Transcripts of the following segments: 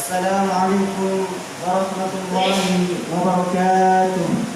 Assalamualaikum warahmatullahi wabarakatuh.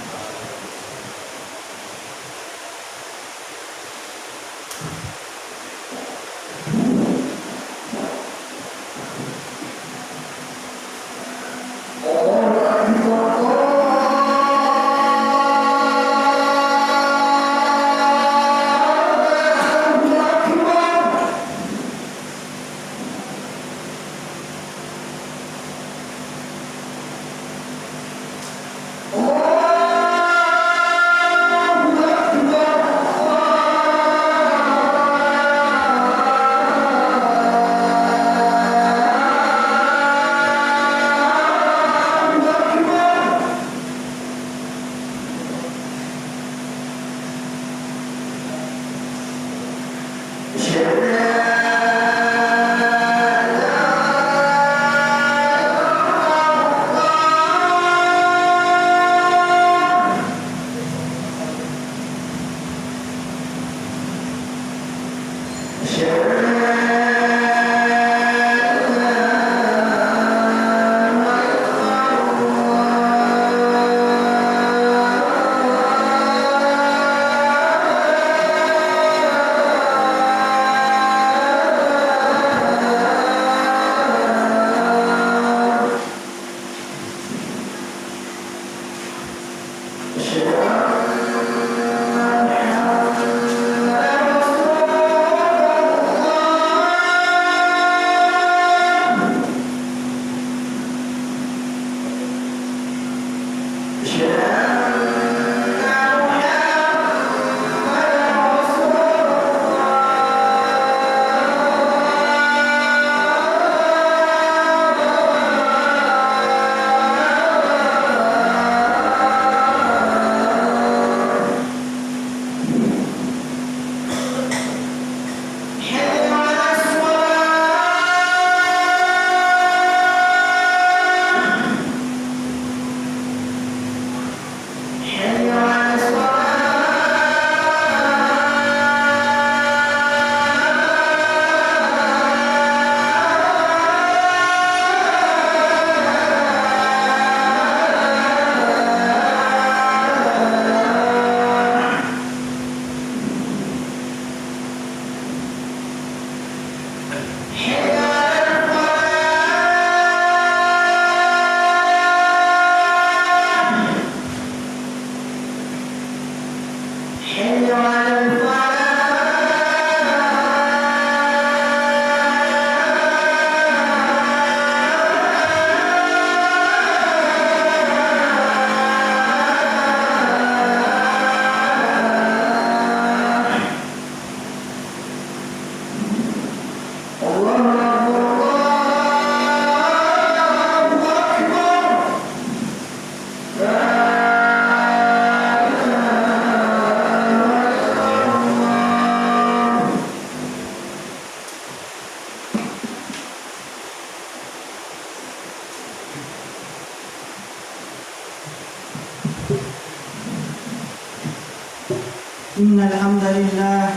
Innal hamdalillah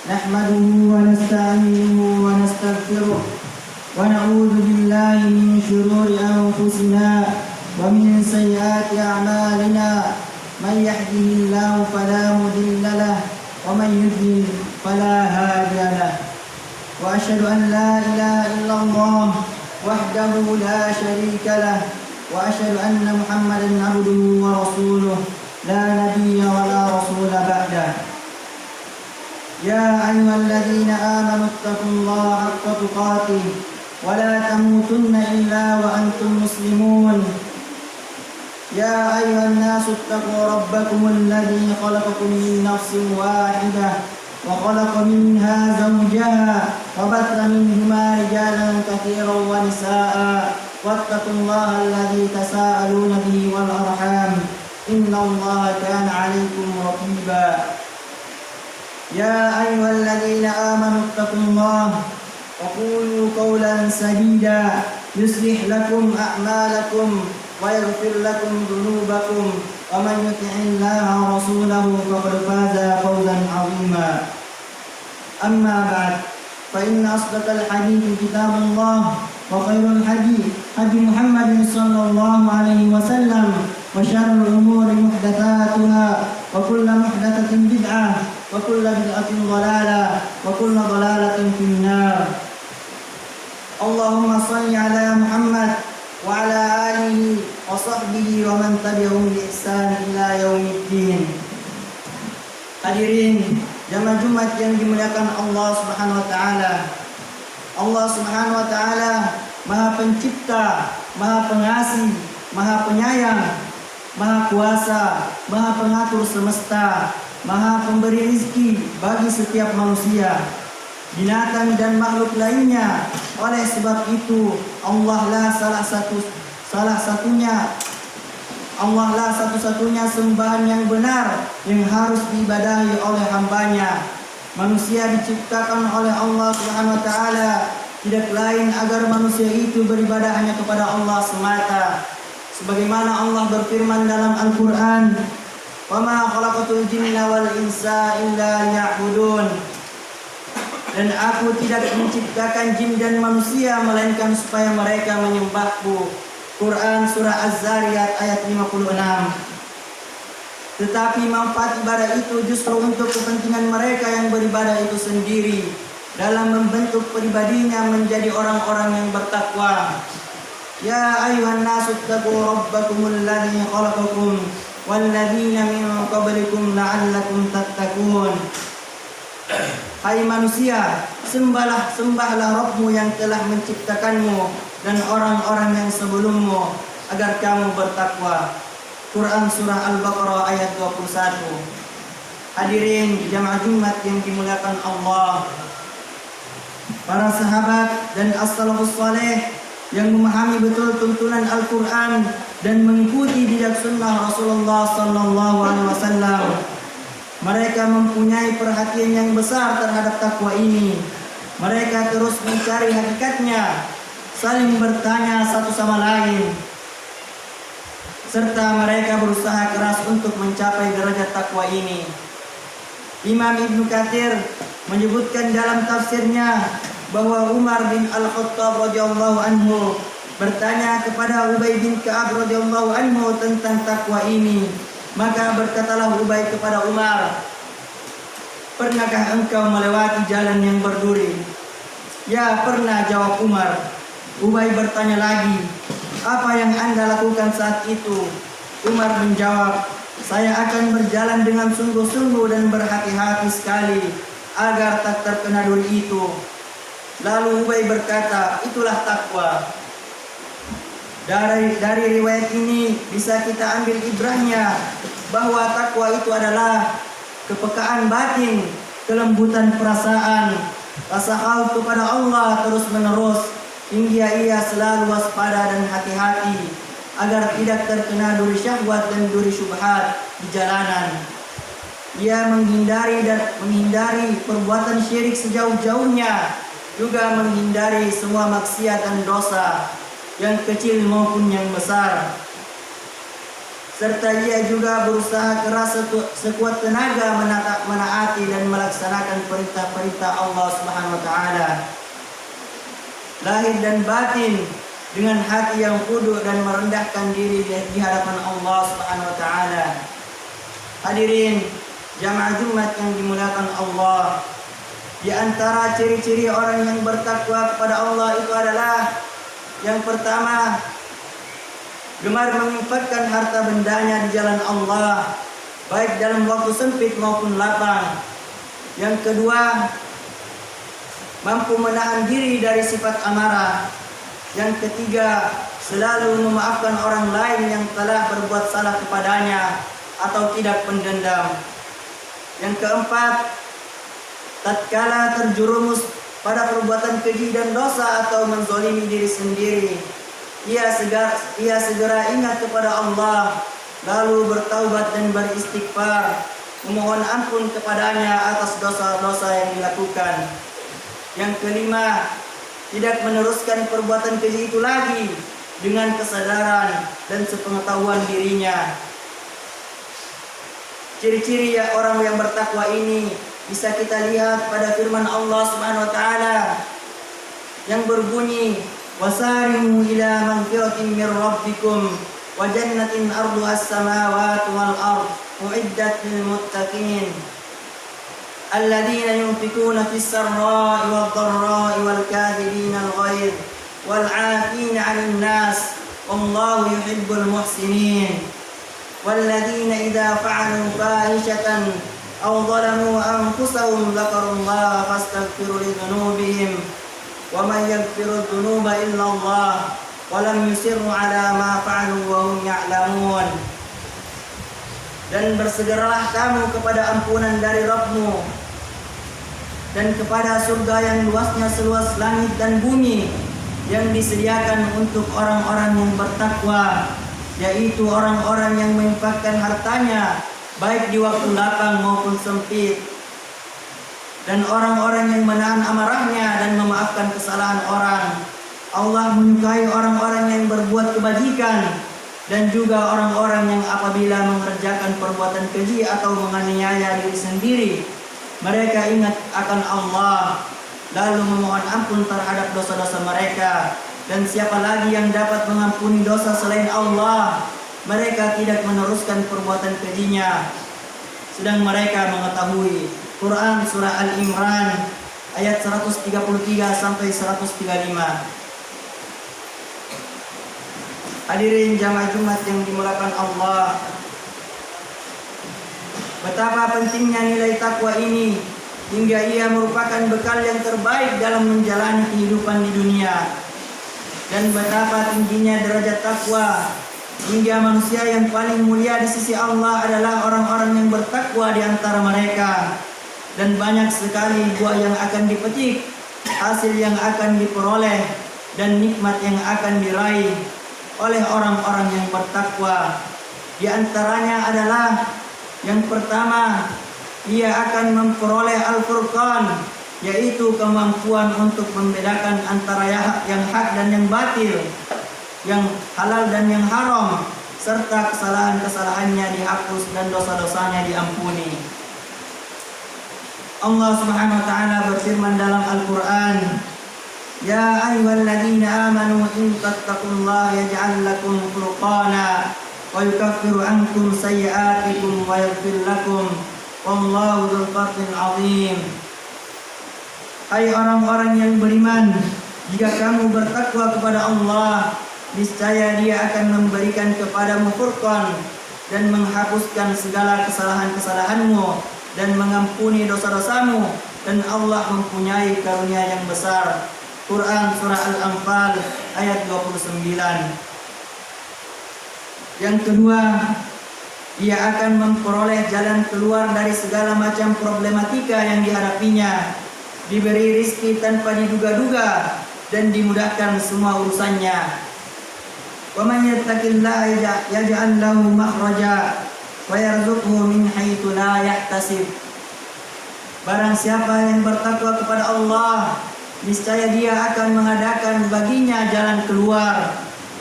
nahmaduhu wa nasta'inuhu wa nastaghfiruh wa na'udzu billahi min shururi anfusina wa min sayyiati a'malina may yahdihillahu fala mudilla lahu wa may yudlil fala hadiya lahu wa asyhadu an la ilaha illallah wahdahu la syarika lahu wa asyhadu anna Muhammadan abduhu wa rasuluh لا نبي ولا رسول بعده يا أيها الذين آمنوا اتقوا الله حق تقاته ولا تموتن إلا وأنتم مسلمون يا أيها الناس اتقوا ربكم الذي خلقكم من نفس واحدة وخلق منها زوجها وبث منهما رجالا كثيرا ونساء واتقوا الله الذي تساءلون به والأرحام إن الله كان عليكم رقيبا يا أيها الذين آمنوا اتقوا الله وقولوا قولا سديدا يصلح لكم أعمالكم ويغفر لكم ذنوبكم ومن يطع الله ورسوله فقد فاز فوزا عظيما أما بعد فإن أصدق الحديث كتاب الله وخير الهدي هدي محمد صلى الله عليه وسلم وشر الأمور محدثاتها وكل محدثة بدعة وكل بدعة ضلالة وكل ضلالة في النار. اللهم صل على محمد وعلى آله وصحبه ومن تبعهم بإحسان إلى يوم الدين. Hadirin jamaah Jumat yang dimuliakan Allah Subhanahu wa taala. Allah Subhanahu wa taala Maha Pencipta, Maha Pengasih, Maha Penyayang, Maha Kuasa, Maha Pengatur semesta, Maha Pemberi rezeki bagi setiap manusia, binatang dan makhluk lainnya. Oleh sebab itu, Allah lah satu-satunya sembahan yang benar yang harus diibadahi oleh hambanya. Manusia diciptakan oleh Allah Subhanahu wa taala tidak lain agar manusia itu beribadah hanya kepada Allah semata. Sebagaimana Allah berfirman dalam Al-Qur'an, "Wa ma khalaqatul jinna wal insa illa liya'budun." Dan aku tidak menciptakan jin dan manusia melainkan supaya mereka menyembahku. Quran Surah Az-Zariyat ayat 56. Tetapi manfaat ibadah itu justru untuk kepentingan mereka yang beribadah itu sendiri, dalam membentuk pribadinya menjadi orang-orang yang bertakwa. Ya ayuhan nasu taqu rabbakumul ladzi khalaqakum wal ladzina min qablikum la'allakum tattaqun. Hai manusia, sembahlah Rabbmu yang telah menciptakanmu dan orang-orang yang sebelummu agar kamu bertakwa. Quran Surah Al-Baqarah ayat 21. Hadirin jamaah Jumat yang dimuliakan Allah, para sahabat dan as-salafus saleh yang memahami betul tuntunan Al-Quran dan mengikuti jejak sunnah Rasulullah sallallahu alaihi wasallam, mereka mempunyai perhatian yang besar terhadap takwa ini. Mereka terus mencari hakikatnya, saling bertanya satu sama lain, serta mereka berusaha keras untuk mencapai derajat takwa ini. Imam Ibnu Katsir menyebutkan dalam tafsirnya bahwa Umar bin Al-Khattab radhiyallahu anhu bertanya kepada Ubay bin Ka'ab radhiyallahu anhu tentang takwa ini. Maka berkatalah Ubay kepada Umar, "Pernahkah engkau melewati jalan yang berduri?" "Ya, pernah," jawab Umar. Ubay bertanya lagi, "Apa yang Anda lakukan saat itu?" Umar menjawab, "Saya akan berjalan dengan sungguh-sungguh dan berhati-hati sekali agar tak terkena duri itu." Lalu Ubay berkata, "Itulah takwa." Dari riwayat ini bisa kita ambil ibrahnya bahwa takwa itu adalah kepekaan batin, kelembutan perasaan, rasa khauf kepada Allah terus-menerus hingga ia selalu waspada dan hati-hati agar tidak terkena duri syahwat dan duri syubhat di jalanan. Ia menghindari perbuatan syirik sejauh-jauhnya, juga menghindari semua maksiat dan dosa yang kecil maupun yang besar. Serta ia juga berusaha keras sekuat tenaga menaati dan melaksanakan perintah-perintah Allah Subhanahu wa taala, lahir dan batin, dengan hati yang khudu dan merendahkan diri di hadapan Allah Subhanahu wa taala. Hadirin jamaah Jumat yang dimuliakan Allah, di antara ciri-ciri orang yang bertakwa kepada Allah itu adalah yang pertama, gemar menginfakkan harta bendanya di jalan Allah, baik dalam waktu sempit maupun lapang. Yang kedua, mampu menahan diri dari sifat amarah. Yang ketiga, selalu memaafkan orang lain yang telah berbuat salah kepadanya atau tidak pendendam. Yang keempat, tatkala terjerumus pada perbuatan keji dan dosa atau menzalimi diri sendiri, ia segera ingat kepada Allah, lalu bertaubat dan beristighfar, memohon ampun kepadanya atas dosa-dosa yang dilakukan. Yang kelima, tidak meneruskan perbuatan keji itu lagi dengan kesadaran dan sepengetahuan dirinya. Ciri-ciri orang yang bertakwa ini bisa kita lihat pada firman Allah Subhanahu wa taala yang berbunyi, wasari'u ila magfiratin min rabbikum wa jannatin arduha as-samawati wal ard uiddat lil muttaqin alladzina yunfikuna fis sarra'i wad dharra'i wal kadhibina al ghaidh wal 'afina 'anil nas wallahu yuhibbul muhsinin walladzina idza fa'alu fahishatan aw zalamu anfusahum dzakarullaha fastaghfiru li dzunubihim wa man yaghfiru dzunuba illa Allah wa lam yusirru 'ala ma fa'alu wa hum ya'lamun. Dan bersegeralah kamu kepada ampunan dari Rabbmu dan kepada surga yang luasnya seluas langit dan bumi yang disediakan untuk orang-orang yang bertakwa, yaitu orang-orang yang menginfakkan hartanya baik di waktu lapang maupun sempit, dan orang-orang yang menahan amarahnya dan memaafkan kesalahan orang. Allah menyukai orang-orang yang berbuat kebajikan dan juga orang-orang yang apabila mengerjakan perbuatan keji atau menganiaya diri sendiri, mereka ingat akan Allah lalu memohon ampun terhadap dosa-dosa mereka. Dan siapa lagi yang dapat mengampuni dosa selain Allah? Mereka tidak meneruskan perbuatan kejinya, sedang mereka mengetahui. Quran Surah Al-Imran ayat 133 sampai 135. Hadirin jamaah Jumat yang dimuliakan Allah, betapa pentingnya nilai takwa ini hingga ia merupakan bekal yang terbaik dalam menjalani kehidupan di dunia, dan betapa tingginya derajat takwa hingga manusia yang paling mulia di sisi Allah adalah orang-orang yang bertakwa di antara mereka. Dan banyak sekali buah yang akan dipetik, hasil yang akan diperoleh, dan nikmat yang akan diraih oleh orang-orang yang bertakwa. Di antaranya adalah yang pertama, ia akan memperoleh Al-Furqan, yaitu kemampuan untuk membedakan antara yang hak dan yang batil, yang halal dan yang haram, serta kesalahan-kesalahannya dihapus dan dosa-dosanya diampuni. Allah Subhanahu wa taala berfirman dalam Al-Qur'an, "Ya ayyuhalladzina amanu in tattaqullaha yaj'al lakum furqana wa yukaffiru 'ankum sayyi'atikum wa yaghfir lakum wallahu dzul fadlil 'adzim." Hai orang-orang yang beriman, jika kamu bertakwa kepada Allah, niscaya Dia akan memberikan kepadamu furqan dan menghapuskan segala kesalahan-kesalahanmu dan mengampuni dosa-dosamu, dan Allah mempunyai karunia yang besar. Quran Surah Al-Anfal ayat 29. Yang kedua, ia akan memperoleh jalan keluar dari segala macam problematika yang dihadapinya, diberi rizki tanpa diduga-duga, dan dimudahkan semua urusannya. Wa man yattaqillaha yaj'al lahu makhraja wa yarzuqhu min haitsu la yahtasib. Barang siapa yang bertakwa kepada Allah, niscaya Dia akan mengadakan baginya jalan keluar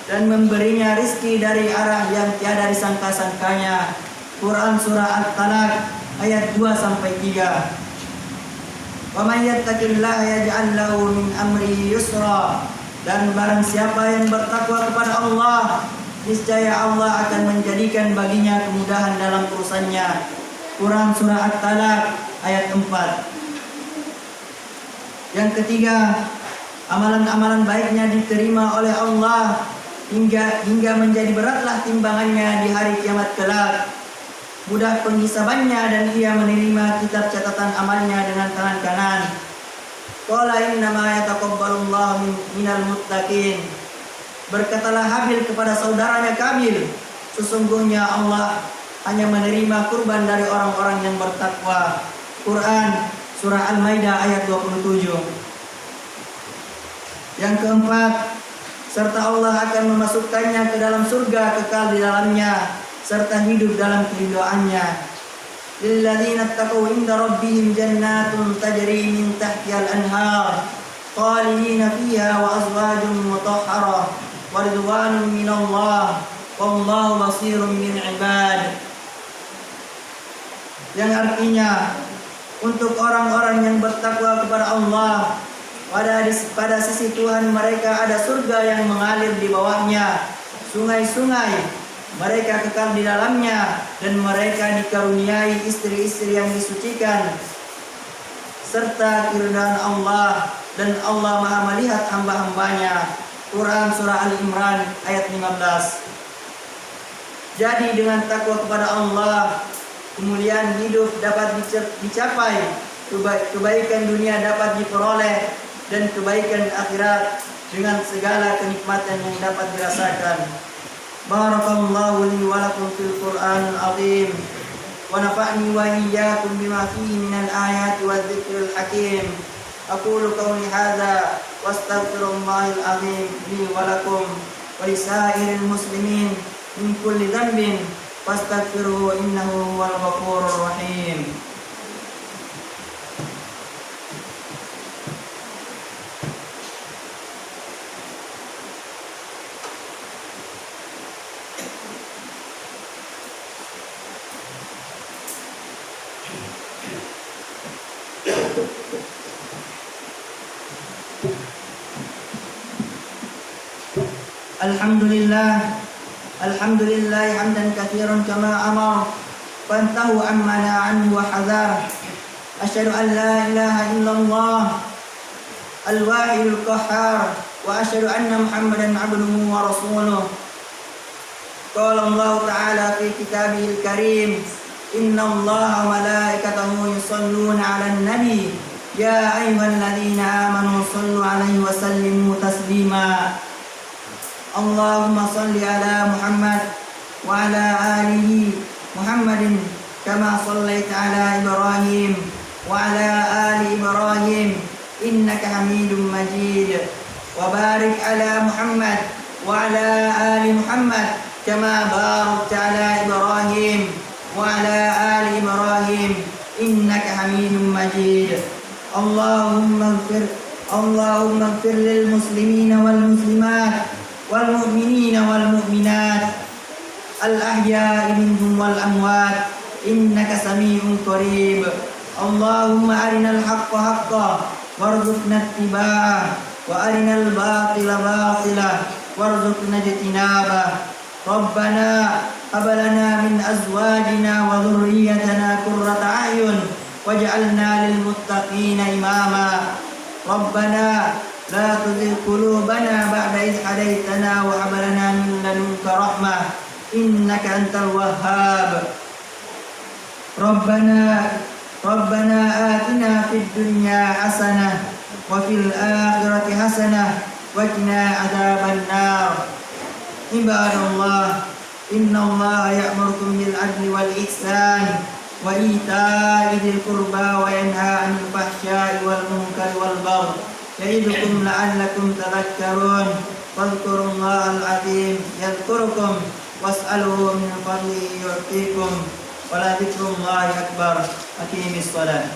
dan memberinya rizki dari arah yang tiada disangka-sangkanya. Quran Surah At-Talaq ayat 2 sampai 3. Wa may yattaqillaha yaj'al lahu min amrihi yusra. Dan barang siapa yang bertakwa kepada Allah, niscaya Allah akan menjadikan baginya kemudahan dalam urusannya. Quran Surah At-Talaq ayat 4. Yang ketiga, amalan-amalan baiknya diterima oleh Allah hingga menjadi beratlah timbangannya di hari kiamat kelak. Mudah penghisabannya dan ia menerima kitab catatan amalnya dengan tangan kanan. Qala innama yataqabbalullahu minal muttaqin. Berkatalah Habil kepada saudaranya Kabil, sesungguhnya Allah hanya menerima kurban dari orang-orang yang bertakwa. Quran Surah Al-Maidah ayat 27. Yang keempat, serta Allah akan memasukkannya ke dalam surga kekal di dalamnya, serta hidup dalam keridoannya. Lilladzina taqaw inda rabbihim jannatun tajri min tahtihal anhar khalidina fiha wa azwajun mutahharah wa ridwanun minallah wallahu basirun bil ibad. Yang artinya, untuk orang-orang yang bertakwa kepada Allah, Pada sisi Tuhan mereka ada surga yang mengalir di bawahnya, sungai-sungai, mereka kekal di dalamnya, dan mereka dikaruniai istri-istri yang disucikan, serta keridhaan Allah, dan Allah Maha melihat hamba-hambanya. Quran Surah Al-Imran ayat 15. Jadi dengan takwa kepada Allah, kemuliaan hidup dapat dicapai, kebaikan dunia dapat diperoleh, dan kebaikan akhirat dengan segala kenikmatan yang dapat dirasakan. Barakallahu li wa lakum fil Qur'anil azim wa nafa'ni wa iyyakum bima fihi minal ayati wadh-dhikril hakim. Aqulu qawli hadza wa astaghfirullahal azim li wa lakum wa lisairil muslimin min kulli dhanbin fastaghfiruhu innahu huwal ghafurur rahim. Alhamdulillah hamdan katsiran kama amar fantahu amma na'anhu wa hadar. Asyhadu an la ilaha illallah al-wahidul qahhar wa asyhadu anna Muhammadan abduhu wa rasuluh. Qala Allah ta'ala fi kitabihil karim, innallaha wa malaikatahu yusholluna 'alan nabi ya ayyuhalladzina amanu shallu 'alaihi wa sallimu taslima. Allahumma salli ala Muhammad wa ala alihi Muhammadin kama sallaita ala Ibrahim wa ala ali Ibrahim innaka Hamidum Majid. Wa barik ala Muhammad wa ala ali Muhammad kama barakta ala Ibrahim wa ala ali Ibrahim innaka Hamidum Majid. Allahumma ighfir lil muslimina wal muslimat wal mu'minina wal mu'minat al ahya'i minhum wal amwat innaka sami'un qarib. Allahumma arinal haqqa haqqan warzuqna ittiba'ah wa arinal batila batila warzuqna ijtinabah. Rabbana hab lana min azwajina wa dhurriyyatina qurrata a'yun waj'alna lil muttaqina imama. Rabbana la tuzigh qulubana ba'da idh hadaytana wa hab lana min ladunka rahmah innaka antal wahhab. Rabbana atina fid dunya hasanah wa fil akhirati hasanah wa qina adzaban nar. Ibadallah, innallaha ya'murukum bil adli wal ihsan wa ita'i dzil qurba wa yanha 'anil fahsya'i wal munkari wal baghi ya'idukum la'allakum tadhakkarun. Fadhkurullahal 'azim yadhkurukum was'aluhu min fadlihi yu'tikum wa la dzikrullahi akbar. Aqimis shalah.